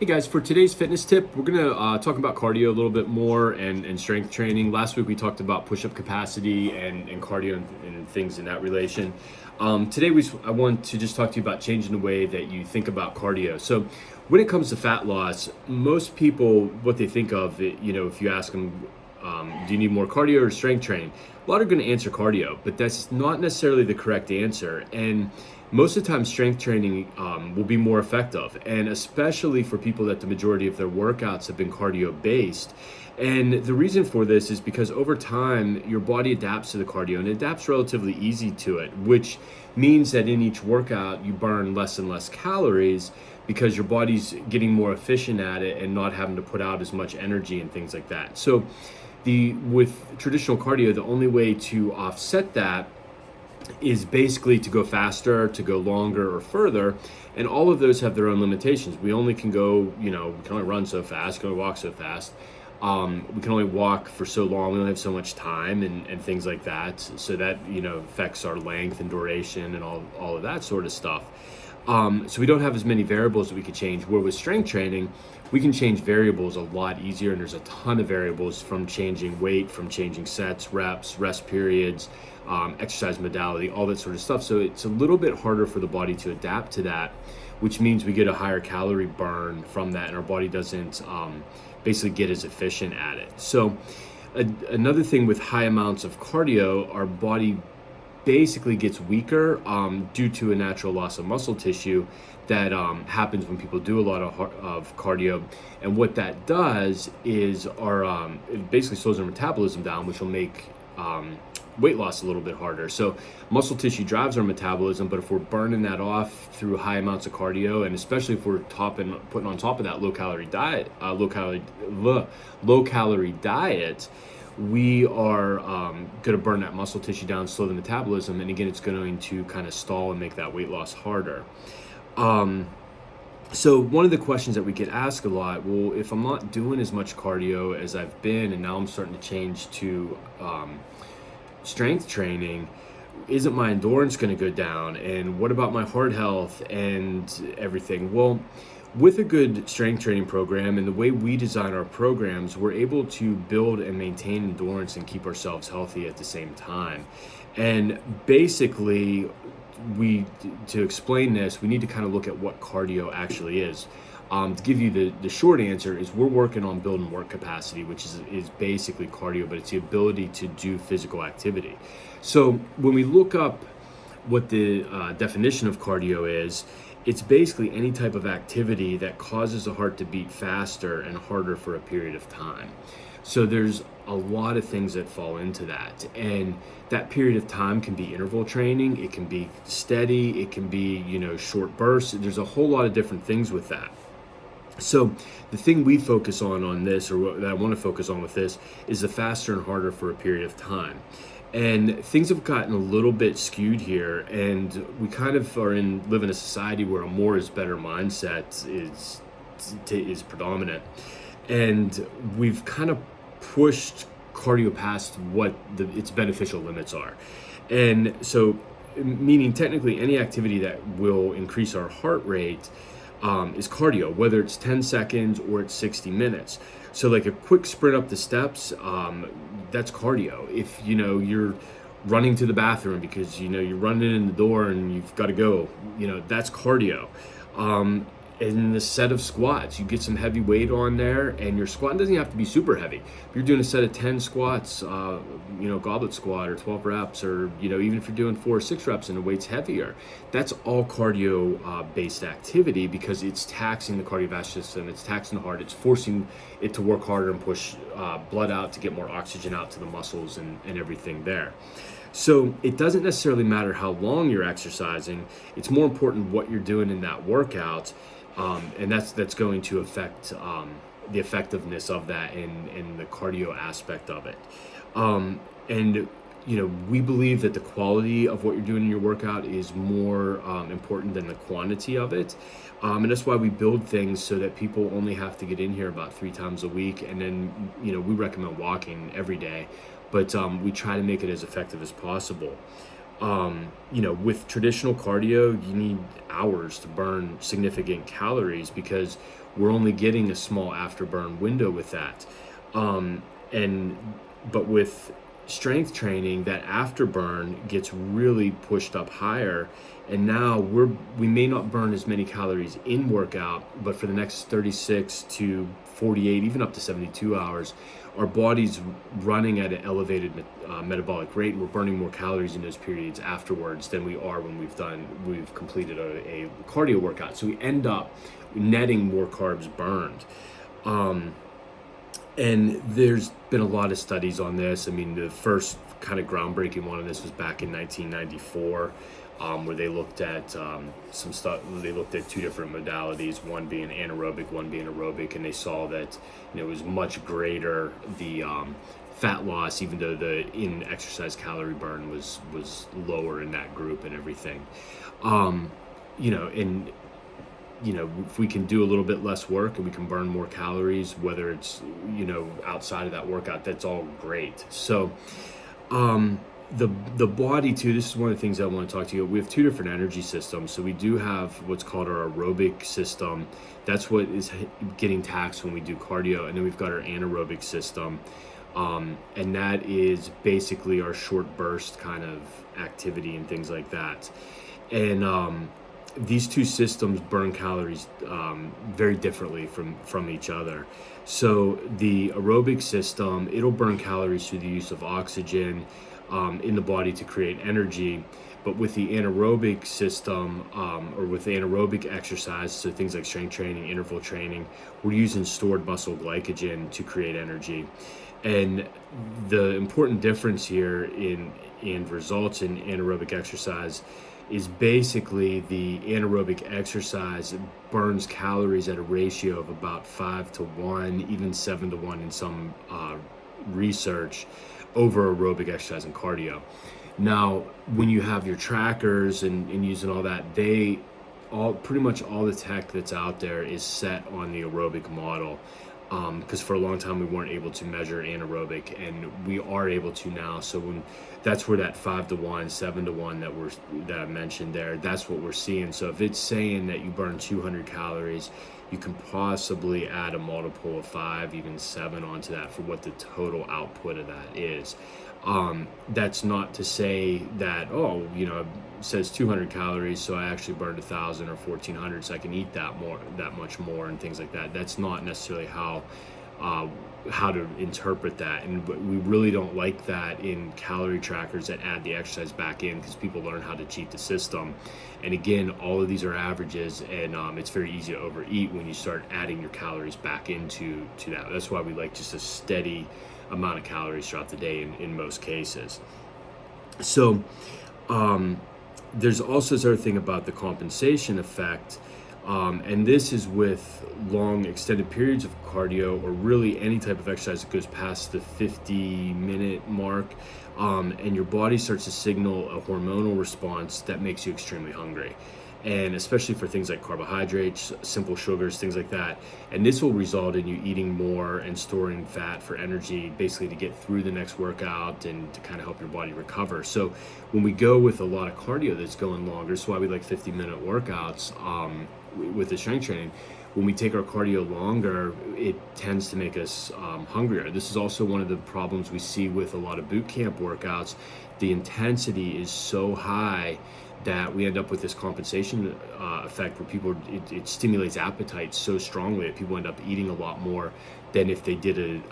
Hey guys, for today's fitness tip, we're gonna talk about cardio a little bit more and strength training. Last week we talked about push-up capacity and cardio and things in that relation. Today I want to just talk to you about changing the way that you think about cardio. So when it comes to fat loss, most people, what they think of, if you ask them, do you need more cardio or strength training? A lot are gonna answer cardio, but that's not necessarily the correct answer. And most of the time strength training will be more effective, and especially for people that the majority of their workouts have been cardio based. And the reason for this is because over time your body adapts to the cardio and adapts relatively easy to it, which means that in each workout you burn less and less calories because your body's getting more efficient at it and not having to put out as much energy and things like that. So with traditional cardio, the only way to offset that is basically to go faster, to go longer or further, and all of those have their own limitations. We only can go, we can only run so fast, can only walk so fast. We can only walk for so long. We only have so much time and things like that. So that, affects our length and duration and all of that sort of stuff. So we don't have as many variables that we could change. Where with strength training, we can change variables a lot easier, and there's a ton of variables, from changing weight, from changing sets, reps, rest periods, exercise modality, all that sort of stuff. So it's a little bit harder for the body to adapt to that, which means we get a higher calorie burn from that, and our body doesn't basically get as efficient at it. So another thing with high amounts of cardio, our body basically gets weaker due to a natural loss of muscle tissue that happens when people do a lot of cardio. And what that does is it basically slows our metabolism down, which will make weight loss a little bit harder. So muscle tissue drives our metabolism, but if we're burning that off through high amounts of cardio, and especially if we're putting on top of that low calorie diet, we are going to burn that muscle tissue down, slow the metabolism, and again, it's going to kind of stall and make that weight loss harder. So one of the questions that we get asked a lot, well, if I'm not doing as much cardio as I've been, and now I'm starting to change to strength training, isn't my endurance going to go down? And what about my heart health and everything? Well, with a good strength training program and the way we design our programs, we're able to build and maintain endurance and keep ourselves healthy at the same time. And basically, to explain this, we need to kind of look at what cardio actually is. To give you the short answer is we're working on building work capacity, which is basically cardio, but it's the ability to do physical activity. So when we look up what the definition of cardio is, it's basically any type of activity that causes the heart to beat faster and harder for a period of time. So there's a lot of things that fall into that. And that period of time can be interval training, it can be steady, it can be, short bursts. There's a whole lot of different things with that. So the thing we focus on this, or what I want to focus on with this, is the faster and harder for a period of time. And things have gotten a little bit skewed here, and we kind of live in a society where a more is better mindset is predominant. And we've kind of pushed cardio past what its beneficial limits are. And so, meaning technically any activity that will increase our heart rate is cardio, whether it's 10 seconds or it's 60 minutes. So like a quick sprint up the steps, that's cardio. If you're running to the bathroom because you're running in the door and you've got to go, that's cardio. In the set of squats, you get some heavy weight on there, and your squat doesn't have to be super heavy. If you're doing a set of 10 squats, goblet squat or 12 reps, or even if you're doing 4 or 6 reps and the weight's heavier, that's all cardio based activity, because it's taxing the cardiovascular system, it's taxing the heart, it's forcing it to work harder and push blood out to get more oxygen out to the muscles and everything there. So it doesn't necessarily matter how long you're exercising, it's more important what you're doing in that workout. And that's going to affect the effectiveness of that and the cardio aspect of it. And we believe that the quality of what you're doing in your workout is more important than the quantity of it. And that's why we build things so that people only have to get in here about 3 times a week. And then, we recommend walking every day, but we try to make it as effective as possible. With traditional cardio, you need hours to burn significant calories because we're only getting a small afterburn window with that. Um, and but with strength training, that afterburn gets really pushed up higher, and now we may not burn as many calories in workout, but for the next 36 to 48, even up to 72 hours, our body's running at an elevated metabolic rate, and we're burning more calories in those periods afterwards than we are when we've completed a cardio workout. So we end up netting more carbs burned. And there's been a lot of studies on this. I mean, the first kind of groundbreaking one of this was back in 1994, where they looked at some stuff. They looked at two different modalities, one being anaerobic, one being aerobic, and they saw that it was much greater the fat loss, even though the in exercise calorie burn was lower in that group and everything. And if we can do a little bit less work and we can burn more calories, whether it's, outside of that workout, that's all great. So, the body too, this is one of the things I want to talk to you about. We have two different energy systems. So we do have what's called our aerobic system. That's what is getting taxed when we do cardio. And then we've got our anaerobic system. And that is basically our short burst kind of activity and things like that. And, these two systems burn calories very differently from each other. So the aerobic system, it'll burn calories through the use of oxygen in the body to create energy. But with the anaerobic system, or with anaerobic exercise, so things like strength training, interval training, we're using stored muscle glycogen to create energy. And the important difference here in results in anaerobic exercise is basically the anaerobic exercise burns calories at a ratio of about 5-1, even 7-1 in some research, over aerobic exercise and cardio. Now, when you have your trackers and using all that, pretty much all the tech that's out there is set on the aerobic model. Because for a long time we weren't able to measure anaerobic, and we are able to now. So that's where that 5-1, 7-1 that I mentioned there, that's what we're seeing. So if it's saying that you burn 200 calories, you can possibly add a multiple of 5, even 7 onto that for what the total output of that is. That's not to say that, it says 200 calories, so I actually burned 1,000 or 1,400, so I can eat that much more and things like that. That's not necessarily how to interpret that, and we really don't like that in calorie trackers that add the exercise back in, because people learn how to cheat the system. And again, all of these are averages, and it's very easy to overeat when you start adding your calories back into that. That's why we like just a steady amount of calories throughout the day in most cases. So there's also this other thing about the compensation effect, and this is with long extended periods of cardio, or really any type of exercise that goes past the 50-minute mark, and your body starts to signal a hormonal response that makes you extremely hungry. And especially for things like carbohydrates, simple sugars, things like that. And this will result in you eating more and storing fat for energy, basically to get through the next workout and to kind of help your body recover. So when we go with a lot of cardio that's going longer, that's why we like 50-minute workouts with the strength training. When we take our cardio longer, it tends to make us hungrier. This is also one of the problems we see with a lot of boot camp workouts. The intensity is so high that we end up with this compensation effect where it stimulates appetite so strongly that people end up eating a lot more than if they did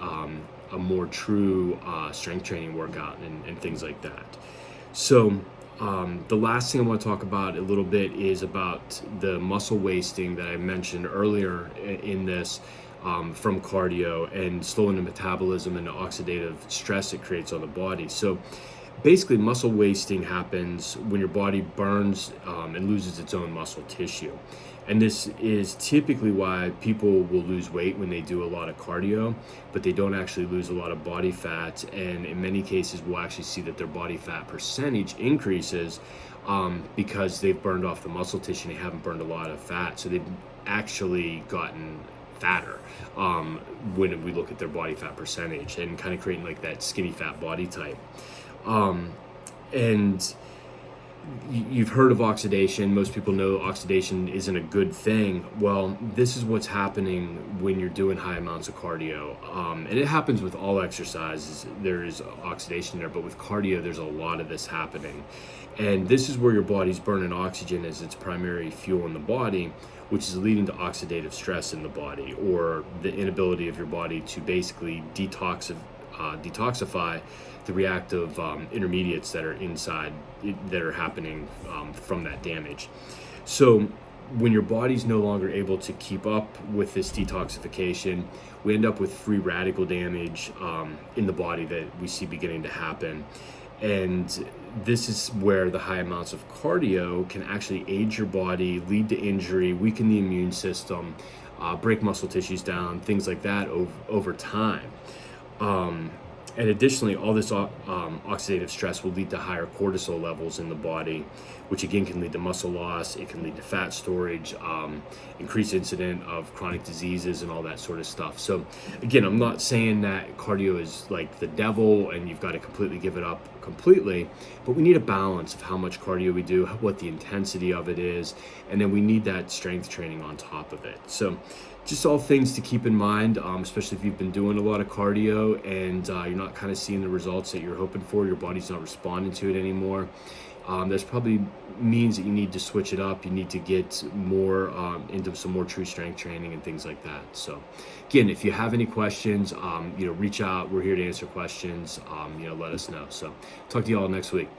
a more true strength training workout and things like that. So the last thing I want to talk about a little bit is about the muscle wasting that I mentioned earlier in this, from cardio, and slowing the metabolism and the oxidative stress it creates on the body. So basically, muscle wasting happens when your body burns and loses its own muscle tissue. And this is typically why people will lose weight when they do a lot of cardio, but they don't actually lose a lot of body fat. And in many cases, we'll actually see that their body fat percentage increases because they've burned off the muscle tissue and they haven't burned a lot of fat. So they've actually gotten fatter when we look at their body fat percentage, and kind of creating like that skinny fat body type. And you've heard of oxidation. Most people know oxidation isn't a good thing. Well, this is what's happening when you're doing high amounts of cardio. And it happens with all exercises. There is oxidation there, but with cardio, there's a lot of this happening. And this is where your body's burning oxygen as its primary fuel in the body, which is leading to oxidative stress in the body, or the inability of your body to basically detoxify the reactive intermediates that are inside that are happening from that damage. So when your body's no longer able to keep up with this detoxification, we end up with free radical damage in the body that we see beginning to happen. And this is where the high amounts of cardio can actually age your body, lead to injury, weaken the immune system, break muscle tissues down, things like that over time. And additionally, all this oxidative stress will lead to higher cortisol levels in the body, which again can lead to muscle loss. It can lead to fat storage, increased incident of chronic diseases and all that sort of stuff. So again, I'm not saying that cardio is like the devil and you've got to completely give it up completely, but we need a balance of how much cardio we do, what the intensity of it is, and then we need that strength training on top of it. So just all things to keep in mind, especially if you've been doing a lot of cardio and you're not kind of seeing the results that you're hoping for, your body's not responding to it anymore. There's probably means that you need to switch it up. You need to get more into some more true strength training and things like that. So again, if you have any questions, reach out. We're here to answer questions. Let us know. So talk to you all next week.